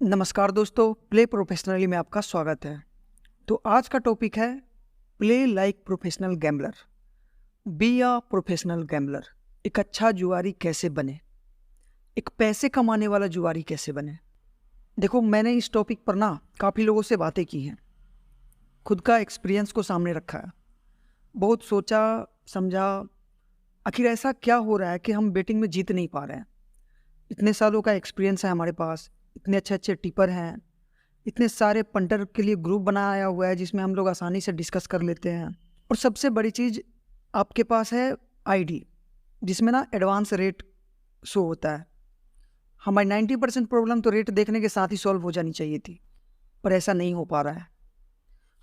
नमस्कार दोस्तों, play professionally में आपका स्वागत है। तो आज का टॉपिक है play like professional gambler, be a professional gambler. एक अच्छा जुआरी कैसे बने, एक पैसे कमाने वाला जुआरी कैसे बने। देखो, मैंने इस टॉपिक पर ना काफ़ी लोगों से बातें की हैं, खुद का एक्सपीरियंस को सामने रखा है, बहुत सोचा समझा। आखिर ऐसा क्या हो रहा है कि हम बेटिंग में जीत नहीं पा रहे हैं। इतने सालों का एक्सपीरियंस है हमारे पास, इतने अच्छे अच्छे टिपर हैं, इतने सारे पंटर के लिए ग्रुप बनाया हुआ है जिसमें हम लोग आसानी से डिस्कस कर लेते हैं। और सबसे बड़ी चीज़, आपके पास है आईडी जिसमें ना एडवांस रेट शो होता है। हमारी 90% प्रॉब्लम तो रेट देखने के साथ ही सॉल्व हो जानी चाहिए थी, पर ऐसा नहीं हो पा रहा है।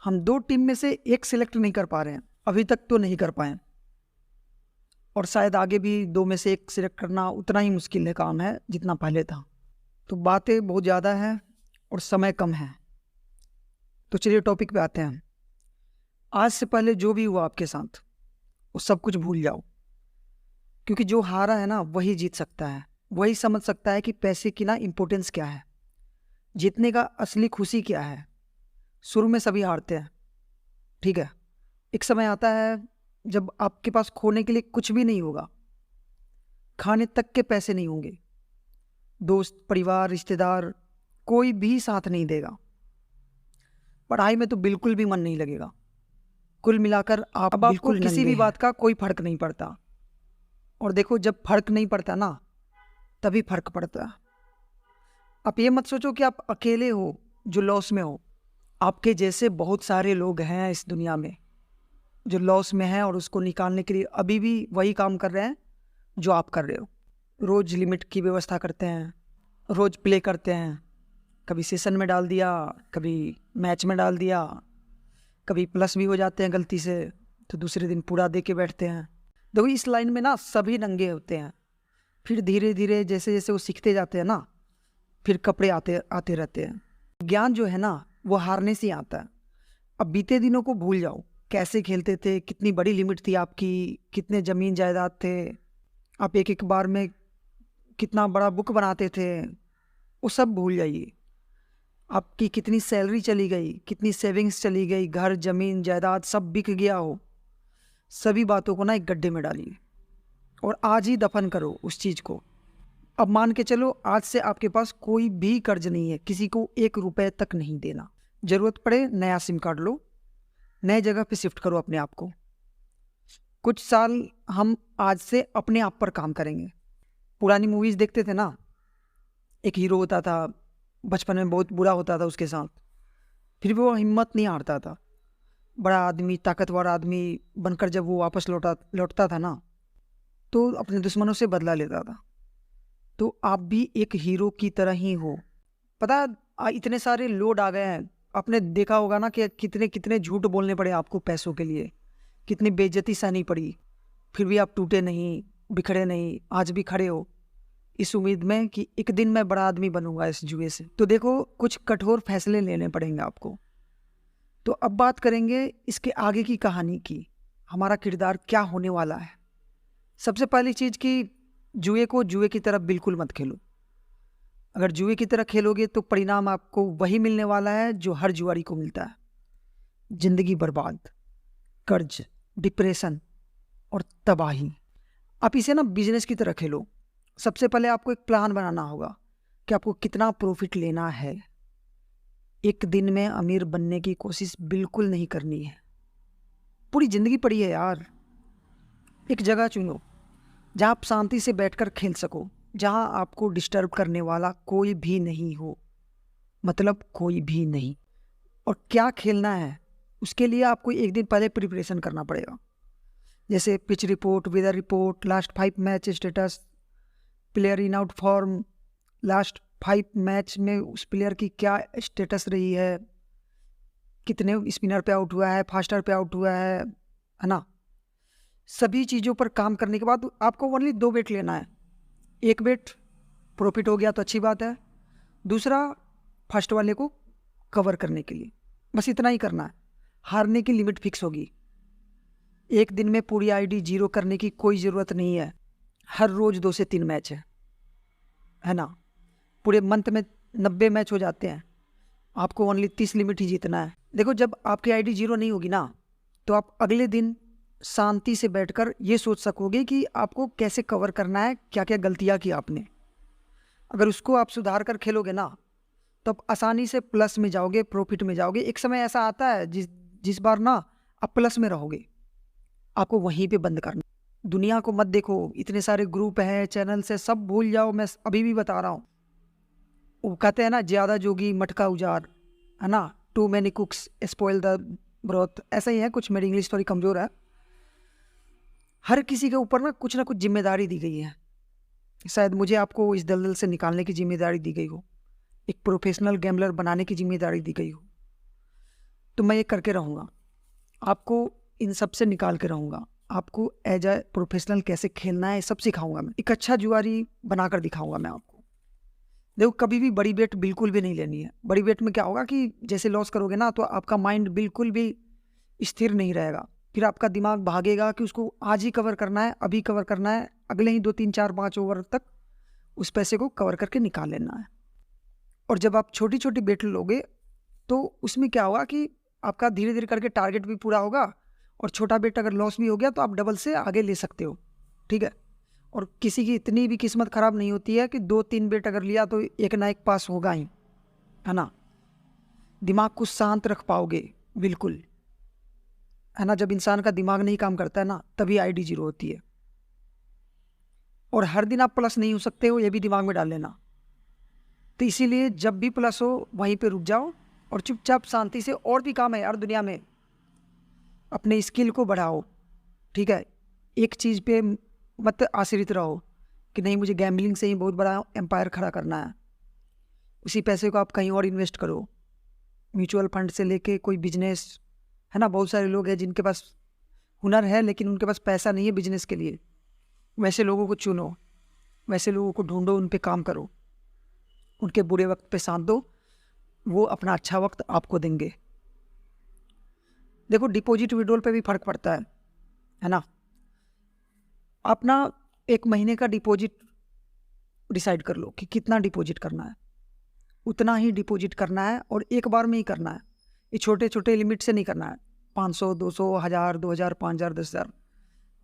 हम 2 टीम में से एक सिलेक्ट नहीं कर पा रहे हैं, अभी तक तो नहीं कर पाए, और शायद आगे भी 2 में से एक सिलेक्ट करना उतना ही मुश्किल है काम है जितना पहले था। तो बातें बहुत ज़्यादा हैं और समय कम है, तो चलिए टॉपिक पे आते हैं। आज से पहले जो भी हुआ आपके साथ वो सब कुछ भूल जाओ, क्योंकि जो हारा है ना वही जीत सकता है, वही समझ सकता है कि पैसे की ना इम्पोर्टेंस क्या है, जीतने का असली खुशी क्या है। शुरू में सभी हारते हैं, ठीक है। एक समय आता है जब आपके पास खोने के लिए कुछ भी नहीं होगा, खाने तक के पैसे नहीं होंगे, दोस्त परिवार रिश्तेदार कोई भी साथ नहीं देगा, पढ़ाई में तो बिल्कुल भी मन नहीं लगेगा। कुल मिलाकर आप अब आपको किसी भी बात का कोई फर्क नहीं पड़ता। और देखो, जब फर्क नहीं पड़ता ना तभी फर्क पड़ता है। आप ये मत सोचो कि आप अकेले हो जो लॉस में हो। आपके जैसे बहुत सारे लोग हैं इस दुनिया में जो लॉस में हैं और उसको निकालने के लिए अभी भी वही काम कर रहे हैं जो आप कर रहे हो। रोज लिमिट की व्यवस्था करते हैं, रोज प्ले करते हैं, कभी सेशन में डाल दिया, कभी मैच में डाल दिया, कभी प्लस भी हो जाते हैं गलती से, तो दूसरे दिन पूरा दे के बैठते हैं। देखो, इस लाइन में ना सभी नंगे होते हैं, फिर धीरे धीरे जैसे जैसे वो सीखते जाते हैं ना, फिर कपड़े आते आते रहते हैं। ज्ञान जो है ना वो हारने से ही आता है। अब बीते दिनों को भूल जाओ, कैसे खेलते थे, कितनी बड़ी लिमिट थी आपकी, कितने ज़मीन जायदाद थे, आप एक एक बार में कितना बड़ा बुक बनाते थे, वो सब भूल जाइए। आपकी कितनी सैलरी चली गई, कितनी सेविंग्स चली गई, घर ज़मीन जायदाद सब बिक गया हो, सभी बातों को ना एक गड्ढे में डालिए और आज ही दफन करो उस चीज़ को। अब मान के चलो, आज से आपके पास कोई भी कर्ज नहीं है, किसी को 1 रुपए तक नहीं देना। ज़रूरत पड़े नया सिम कार्ड लो, नए जगह पे शिफ्ट करो अपने आप को। कुछ साल हम आज से अपने आप पर काम करेंगे। पुरानी मूवीज़ देखते थे ना, एक हीरो होता था, बचपन में बहुत बुरा होता था उसके साथ, फिर भी वो हिम्मत नहीं हारता था। बड़ा आदमी, ताकतवर आदमी बनकर जब वो वापस लौटता था ना, तो अपने दुश्मनों से बदला लेता था। तो आप भी एक हीरो की तरह ही हो। पता है, इतने सारे लोड आ गए हैं, आपने देखा होगा ना कि कितने कितने झूठ बोलने पड़े आपको पैसों के लिए, कितनी बेइज्जती सहनी पड़ी, फिर भी आप टूटे नहीं, बिखरे नहीं, आज भी खड़े हो इस उम्मीद में कि एक दिन मैं बड़ा आदमी बनूंगा इस जुए से। तो देखो, कुछ कठोर फैसले लेने पड़ेंगे आपको। तो अब बात करेंगे इसके आगे की कहानी की, हमारा किरदार क्या होने वाला है। सबसे पहली चीज़ कि जुए को जुए की तरफ बिल्कुल मत खेलो। अगर जुए की तरह खेलोगे तो परिणाम आपको वही मिलने वाला है जो हर जुआरी को मिलता है, जिंदगी बर्बाद, कर्ज, डिप्रेशन और तबाही। आप इसे ना बिजनेस की तरह खेलो। सबसे पहले आपको एक प्लान बनाना होगा कि आपको कितना प्रॉफिट लेना है। एक दिन में अमीर बनने की कोशिश बिल्कुल नहीं करनी है, पूरी जिंदगी पड़ी है यार। एक जगह चुनो जहाँ आप शांति से बैठकर खेल सको, जहाँ आपको डिस्टर्ब करने वाला कोई भी नहीं हो, मतलब कोई भी नहीं। और क्या खेलना है उसके लिए आपको एक दिन पहले प्रिपरेशन करना पड़ेगा, जैसे pitch report, weather report, last 5 match status, player in out form, last 5 match में उस प्लेयर की क्या स्टेटस रही है, कितने स्पिनर पे आउट हुआ है, फास्टर पे आउट हुआ है ना। सभी चीज़ों पर काम करने के बाद आपको ओनली 2 बेट लेना है। एक बेट प्रॉफिट हो गया तो अच्छी बात है, दूसरा फर्स्ट वाले को कवर करने के लिए, बस इतना ही करना है। हारने की लिमिट फिक्स होगी। एक दिन में पूरी आईडी जीरो करने की कोई ज़रूरत नहीं है, हर रोज़ 2 से 3 मैच है ना। पूरे मंथ में 90 मैच हो जाते हैं, आपको ओनली 30 लिमिट ही जीतना है। देखो, जब आपकी आईडी 0 नहीं होगी ना, तो आप अगले दिन शांति से बैठकर ये सोच सकोगे कि आपको कैसे कवर करना है, क्या क्या गलतियाँ की आपने। अगर उसको आप सुधार कर खेलोगे ना, तो आप आसानी से प्लस में जाओगे, प्रॉफिट में जाओगे। एक समय ऐसा आता है जिस जिस बार ना आप प्लस में रहोगे, आपको वहीं पे बंद करना। दुनिया को मत देखो, इतने सारे ग्रुप हैं, चैनल से, सब भूल जाओ। मैं अभी भी बता रहा हूँ, वो कहते हैं ना, ज़्यादा जोगी मटका उजार, है ना, too many cooks spoil the broth. ऐसा ही है कुछ, मेरी इंग्लिश थोड़ी कमज़ोर है। हर किसी के ऊपर ना कुछ जिम्मेदारी दी गई है। शायद मुझे आपको इस दलदल से निकालने की जिम्मेदारी दी गई हो, एक प्रोफेशनल गैम्बलर बनाने की जिम्मेदारी दी गई हो, तो मैं ये करके रहूँगा, आपको इन सब से निकाल के रहूँगा। आपको एज ए प्रोफेशनल कैसे खेलना है, सब सिखाऊंगा मैं। एक अच्छा जुआरी बनाकर दिखाऊंगा मैं आपको। देखो, कभी भी बड़ी बेट बिल्कुल भी नहीं लेनी है। बड़ी बेट में क्या होगा कि जैसे लॉस करोगे ना, तो आपका माइंड बिल्कुल भी स्थिर नहीं रहेगा। फिर आपका दिमाग भागेगा कि उसको आज ही कवर करना है, अभी कवर करना है, अगले ही 2 3 4 5 ओवर तक उस पैसे को कवर करके निकाल लेना है। और जब आप छोटी छोटी बेट लोगे, तो उसमें क्या होगा कि आपका धीरे धीरे करके टारगेट भी पूरा होगा, और छोटा बेट अगर लॉस भी हो गया तो आप डबल से आगे ले सकते हो। ठीक है। और किसी की इतनी भी किस्मत ख़राब नहीं होती है कि 2 3 बेट अगर लिया तो एक ना एक पास होगा ही, है ना। दिमाग को शांत रख पाओगे बिल्कुल, है ना। जब इंसान का दिमाग नहीं काम करता है ना, तभी आईडी 0 होती है। और हर दिन आप प्लस नहीं हो सकते हो, ये भी दिमाग में डाल लेना। तो इसीलिए जब भी प्लस हो वहीं पे रुक जाओ और चुपचाप शांति से, और भी काम है यार दुनिया में, अपने स्किल को बढ़ाओ। ठीक है। एक चीज़ पे मत आश्रित रहो कि नहीं मुझे गैम्बलिंग से ही बहुत बड़ा एम्पायर खड़ा करना है। उसी पैसे को आप कहीं और इन्वेस्ट करो, म्यूचुअल फंड से लेके कोई बिजनेस, है ना। बहुत सारे लोग हैं जिनके पास हुनर है लेकिन उनके पास पैसा नहीं है बिजनेस के लिए। वैसे लोगों को चुनो, वैसे लोगों को ढूंढो, उन पे काम करो, उनके बुरे वक्त पे साथ दो, वो अपना अच्छा वक्त आपको देंगे। देखो, डिपॉजिट विड्रॉल पे भी फ़र्क पड़ता है ना। आप ना 1 महीने का डिपॉजिट डिसाइड कर लो कि कितना डिपॉजिट करना है, उतना ही डिपॉजिट करना है, और एक बार में ही करना है। ये छोटे छोटे लिमिट से नहीं करना है, 500 200 1000 2000 5000 10,000।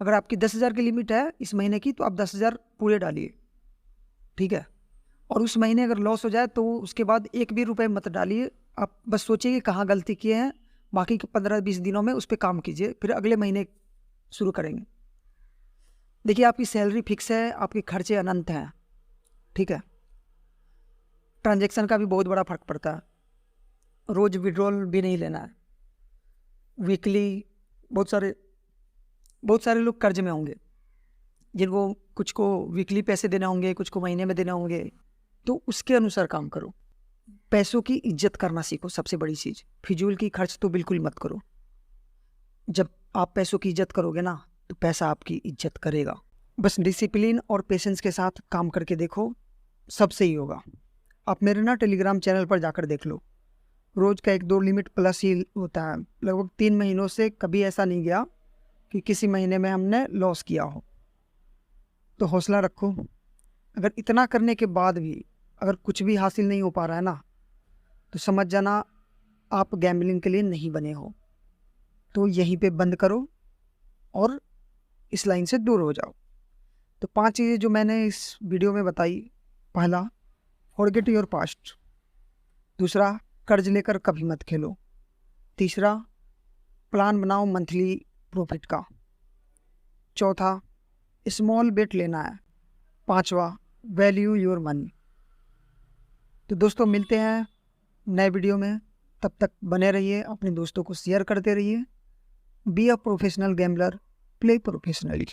अगर आपकी 10,000 की लिमिट है इस महीने की, तो आप 10,000 पूरे डालिए। ठीक है। और उस महीने अगर लॉस हो जाए तो उसके बाद एक भी रुपए मत डालिए। आप बस सोचिए कि कहाँ गलती किए हैं, बाकी के 15-20 दिनों में उस पर काम कीजिए, फिर अगले महीने शुरू करेंगे। देखिए, आपकी सैलरी फिक्स है, आपके खर्चे अनंत हैं। ठीक है। ट्रांजैक्शन का भी बहुत बड़ा फर्क पड़ता है। रोज़ विड्रॉल भी नहीं लेना है, वीकली। बहुत सारे लोग कर्ज में होंगे, जिनको कुछ को वीकली पैसे देने होंगे, कुछ को महीने में देने होंगे, तो उसके अनुसार काम करो। पैसों की इज्जत करना सीखो, सबसे बड़ी चीज़। फिजूल की खर्च तो बिल्कुल मत करो। जब आप पैसों की इज्जत करोगे ना, तो पैसा आपकी इज्जत करेगा। बस डिसिप्लिन और पेशेंस के साथ काम करके देखो, सब सही होगा। आप मेरे ना टेलीग्राम चैनल पर जाकर देख लो, रोज़ का 1-2 लिमिट प्लस ही होता है। लगभग 3 महीनों से कभी ऐसा नहीं गया कि किसी महीने में हमने लॉस किया हो। तो हौसला रखो। अगर इतना करने के बाद भी अगर कुछ भी हासिल नहीं हो पा रहा है ना, तो समझ जाना आप गैम्बलिंग के लिए नहीं बने हो। तो यहीं पे बंद करो और इस लाइन से दूर हो जाओ। तो 5 चीज़ें जो मैंने इस वीडियो में बताई। पहला, फॉरगेट योर पास्ट। दूसरा, कर्ज लेकर कभी मत खेलो। तीसरा, प्लान बनाओ मंथली प्रॉफिट का। चौथा, स्मॉल बेट लेना है। पांचवा, वैल्यू योर मनी। तो दोस्तों, मिलते हैं नए वीडियो में। तब तक बने रहिए, अपने दोस्तों को शेयर करते रहिए। Be a professional gambler, play professionally.